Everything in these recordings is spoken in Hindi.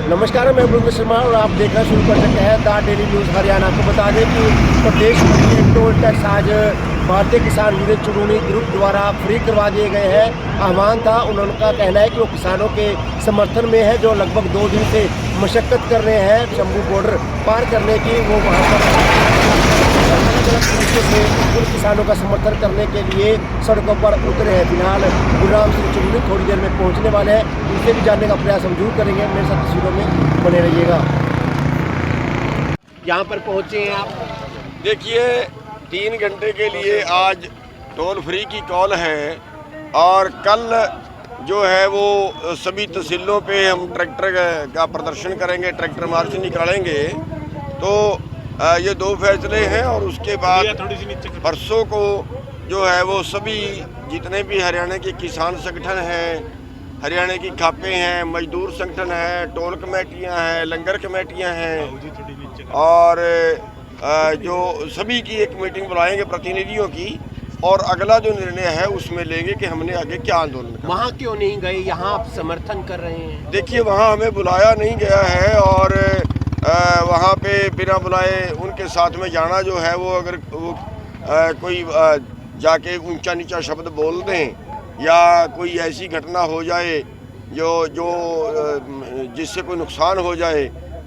नमस्कार, मैं बुलंद शर्मा और आप देखना शुरू कर सकते हैं द डेली न्यूज़ हरियाणा। को बता दें कि प्रदेश में टोल टैक्स आज भारतीय किसान यूनियन चुनूनी ग्रुप द्वारा फ्री करवा दिए गए हैं। आह्वान था, उनका कहना है कि वो किसानों के समर्थन में है जो लगभग 2 दिन से मशक्कत कर रहे हैं शंभू बॉर्डर पार करने की। वो वहाँ पर तरीके से उन किसानों का समर्थन करने के लिए सड़कों पर उतरे हैं। फिलहाल गुरुराम सिंह चुनूनी थोड़ी देर में पहुंचने वाले हैं, उनसे भी जानने का प्रयास हम जरूर करेंगे। मेरे साथ तस्वीरों में बने रहिएगा। यहाँ पर पहुंचे हैं आप, देखिए 3 घंटे के लिए आज टोल फ्री की कॉल है और कल जो है वो सभी तहसीलों पे हम ट्रैक्टर का प्रदर्शन करेंगे, ट्रैक्टर मार्च निकालेंगे। तो ये 2 फैसले हैं और उसके बाद परसों को जो है वो सभी जितने भी हरियाणा के किसान संगठन हैं, हरियाणा की खापें हैं, मजदूर संगठन है, टोल कमेटियां हैं, लंगर कमेटियां हैं और जो सभी की एक मीटिंग बुलाएंगे प्रतिनिधियों की और अगला जो निर्णय है उसमें लेंगे कि हमने आगे क्या आंदोलन करना। वहाँ क्यों नहीं गए? यहाँ आप समर्थन कर रहे हैं। देखिए वहाँ हमें बुलाया नहीं गया है और वहाँ पे बिना बुलाए उनके साथ में जाना जो है वो अगर वो कोई जाके ऊंचा नीचा शब्द बोल दें या कोई ऐसी घटना हो जाए जो जिससे कोई नुकसान हो जाए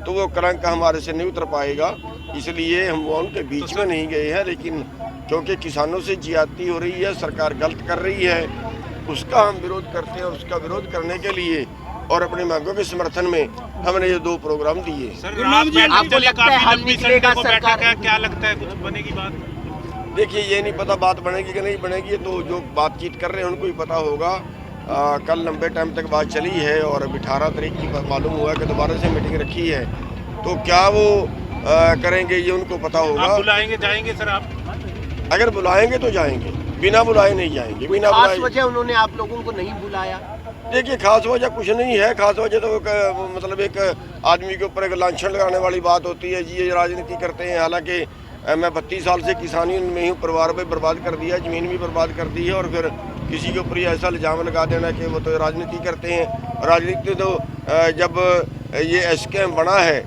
तो वो कलंक हमारे से नहीं उतर पाएगा। इसलिए हम उनके बीच में नहीं गए हैं, लेकिन क्योंकि किसानों से ज्यादती हो रही है, सरकार गलत कर रही है, उसका हम विरोध करते हैं और उसका विरोध करने के लिए और अपनी मांगों के समर्थन में हमने ये 2 प्रोग्राम दिए। आपको लगता है हल निकलेगा सरकार? क्या लगता है कुछ बनेगी बात? देखिए ये नहीं पता बात बनेगी कि नहीं बनेगी, तो जो बातचीत कर रहे हैं उनको ही पता होगा। कल लंबे टाइम तक बात चली है और अभी 18 तारीख की मालूम हुआ है कि दोबारा से मीटिंग रखी है, तो क्या वो करेंगे ये उनको पता होगा। आप बुलाएंगे जाएंगे सर? आप अगर बुलाएंगे तो जाएंगे, बिना बुलाए नहीं जाएंगे। बिना खास वजह उन्होंने आप लोगों को नहीं बुलाया? देखिए खास वजह कुछ नहीं है। खास वजह तो मतलब एक आदमी के ऊपर एक लांछन लगाने वाली बात होती है जी, ये राजनीति करते हैं। हालांकि मैं 32 साल से किसानी में हूँ, परिवार भी बर्बाद कर दिया, ज़मीन भी बर्बाद कर दी है और फिर किसी के ऊपर ऐसा इल्ज़ाम लगा देना कि वो तो राजनीति करते हैं। राजनीति तो जब ये स्कैम बना है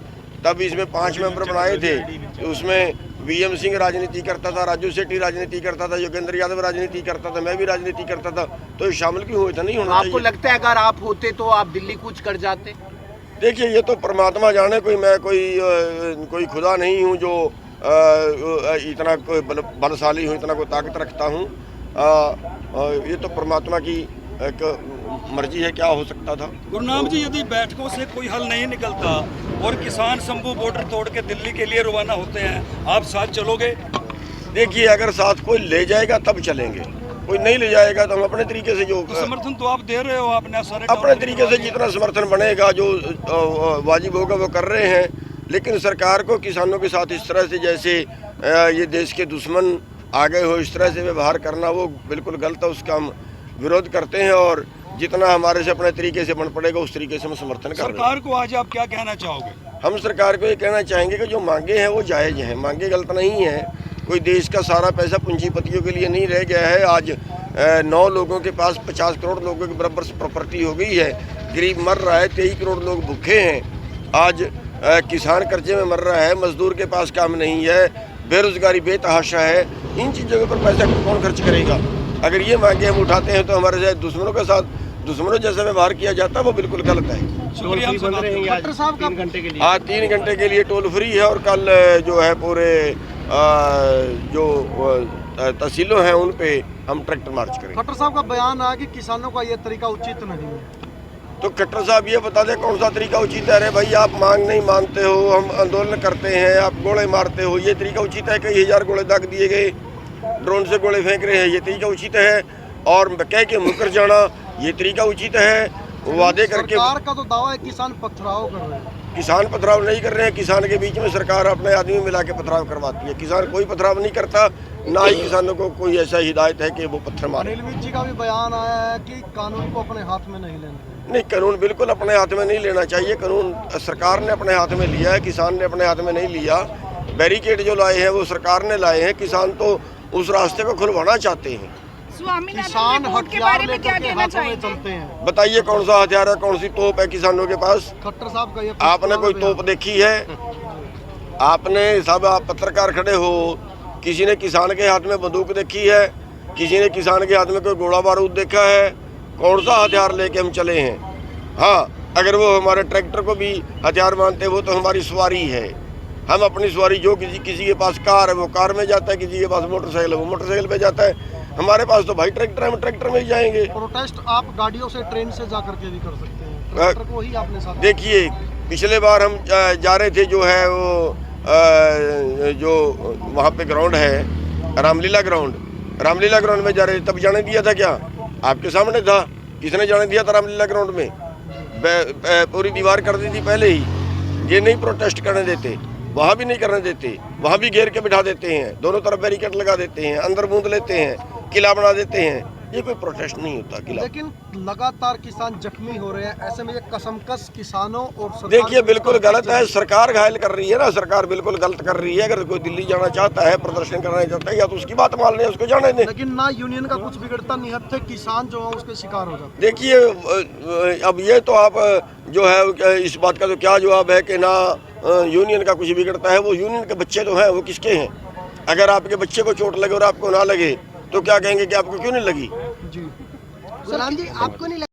तब इसमें 5 मेंबर बनाए थे, उसमें VM सिंह राजनीति करता था, राजू सेठी राजनीति करता था, योगेंद्र यादव राजनीति करता था, मैं भी राजनीति करता था, तो शामिल क्यों हुए थे? नहीं होना चाहिए। आपको लगता है अगर आप होते तो आप दिल्ली कूच कर जाते? देखिए ये तो परमात्मा जाने, मैं कोई खुदा नहीं हूँ जो इतना कोई बलशाली हूँ, इतना कोई ताकत रखता हूँ। ये तो परमात्मा की एक मर्जी है, क्या हो सकता था। गुरुनाम जी, यदि बैठकों से कोई हल नहीं निकलता और किसान शंभू बॉर्डर तोड़ के दिल्ली के लिए रवाना होते हैं, आप साथ चलोगे? देखिए अगर साथ कोई ले जाएगा तब चलेंगे, कोई नहीं ले जाएगा तो हम अपने तरीके से जो समर्थन तो आप दे रहे हो, आपने सारे अपने तरीके से जितना समर्थन बनेगा जो वाजिब होगा वो कर रहे हैं। लेकिन सरकार को किसानों के साथ इस तरह से जैसे ये देश के दुश्मन आ गए हो, इस तरह से व्यवहार करना वो बिल्कुल गलत है। उसका हम विरोध करते हैं और जितना हमारे से अपने तरीके से बन पड़ेगा उस तरीके से हम समर्थन कर रहे हैं। सरकार को आज आप क्या कहना चाहोगे? हम सरकार को ये कहना चाहेंगे कि जो मांगे हैं वो जायज़ हैं, मांगे गलत नहीं है। कोई देश का सारा पैसा पूंजीपतियों के लिए नहीं रह गया है। आज 9 लोगों के पास 50 करोड़ लोगों के बराबर प्रॉपर्टी हो गई है, गरीब मर रहा है, 23 करोड़ लोग भूखे हैं। आज किसान कर्जे में मर रहा है, मजदूर के पास काम नहीं है, बेरोजगारी बेतहाशा है। इन चीज़ों के ऊपर पैसा कौन खर्च करेगा? अगर ये मांगे हम उठाते हैं तो हमारे साथ दुश्मनों जैसा व्यवहार किया जाता है, वो बिल्कुल गलत है। डॉक्टर साहब 3 घंटे के लिए? आज 3 घंटे के लिए टोल फ्री है और कल जो है पूरे जो तहसीलों हैं उन पे हम ट्रैक्टर मार्च करेंगे। खट्टर साहब का बयान है कि किसानों का ये तरीका उचित नहीं है, तो खट्टर साहब ये बता दें कौन सा तरीका उचित है? अरे भाई आप मांग नहीं मानते हो, हम आंदोलन करते हैं, आप गोले मारते हो, ये तरीका उचित है? कई 1000 गोले दाग दिए गए, ड्रोन से गोले फेंक रहे हैं, ये तरीका उचित है? और कह के मुकर जाना ये तरीका उचित है? वादे करके सरकार का तो दावा है किसान पथराव कर रहे हैं। किसान पथराव नहीं कर रहे हैं। किसान के बीच में सरकार अपने आदमी मिला के पथराव करवाती है। किसान कोई पथराव नहीं करता, ना ही किसानों को कोई ऐसा हिदायत है कि वो पत्थर मारे। नीलमित जी का भी बयान आया है कि कानून को अपने हाथ में नहीं लेना। नहीं, कानून बिल्कुल अपने हाथ में नहीं लेना चाहिए। कानून सरकार ने अपने हाथ में लिया है, किसान ने अपने हाथ में नहीं लिया। बैरिकेड जो लाए हैं वो सरकार ने लाए हैं, किसान तो उस रास्ते को खुलवाना चाहते हैं। स्वामीनाथन किसान रिपोर्ट के हथियार बारे में क्या लेकर के कहना हाथों में चाहेंगे? चलते हैं। बताइए कौन सा हथियार है, कौन सी तोप है किसानों के पास? खट्टर साहब का ये आपने कोई तोप देखी है? आपने सब आप पत्रकार खड़े हो, किसी ने किसान के हाथ में बंदूक देखी है? किसी ने किसान के हाथ में कोई गोला बारूद देखा है? कौन सा हथियार लेके हम चले हैं? हाँ, अगर वो हमारे ट्रैक्टर को भी हथियार मानते वो तो हमारी सवारी है। हम अपनी सवारी जो किसी के पास कार है वो कार में जाता है, किसी के पास मोटरसाइकिल है वो मोटरसाइकिल पे जाता है। हमारे पास तो भाई ट्रैक्टर है, हम ट्रैक्टर में ही जाएंगे। प्रोटेस्ट आप गाड़ियों से, ट्रेन से जा करके भी कर सकते हैं, ट्रैक्टर को ही आपने साथ। देखिए, पिछले बार हम जा रहे थे, जो है वो जो वहाँ पे ग्राउंड है रामलीला ग्राउंड में जा रहे थे, तब जाने दिया था क्या? आपके सामने था। किसने जाने दिया था रामलीला ग्राउंड में? पूरी दीवार कर दी थी पहले ही। ये नहीं प्रोटेस्ट करने देते, वहाँ भी नहीं करने देते, वहाँ भी घेर के बिठा देते हैं, दोनों तरफ बैरिकेड लगा देते हैं, अंदर बूंद लेते हैं, किला बना देते हैं। ये कोई प्रोटेस्ट नहीं होता किला। लेकिन लगातार किसान जख्मी हो रहे हैं, ऐसे में ये कसमकस किसानों और सरकार देखिए, के बिल्कुल बीच गलत है। सरकार घायल कर रही है ना, सरकार बिल्कुल गलत कर रही है। अगर कोई दिल्ली जाना चाहता है, प्रदर्शन करना चाहता है, या तो उसकी बात मान लें, उसको जाने दें। लेकिन ना यूनियन का कुछ बिगड़ता निहत्थे किसान जो है उसके शिकार हो जाते देखिए, अब ये तो आप जो है इस बात का तो क्या जवाब है कि ना यूनियन का कुछ बिगड़ता है। वो यूनियन के बच्चे तो हैं, वो किसके हैं? अगर आपके बच्चे को चोट लगे और आपको ना लगे तो क्या कहेंगे कि आपको क्यों नहीं लगी? हैं। जी सलाम जी, आपको नहीं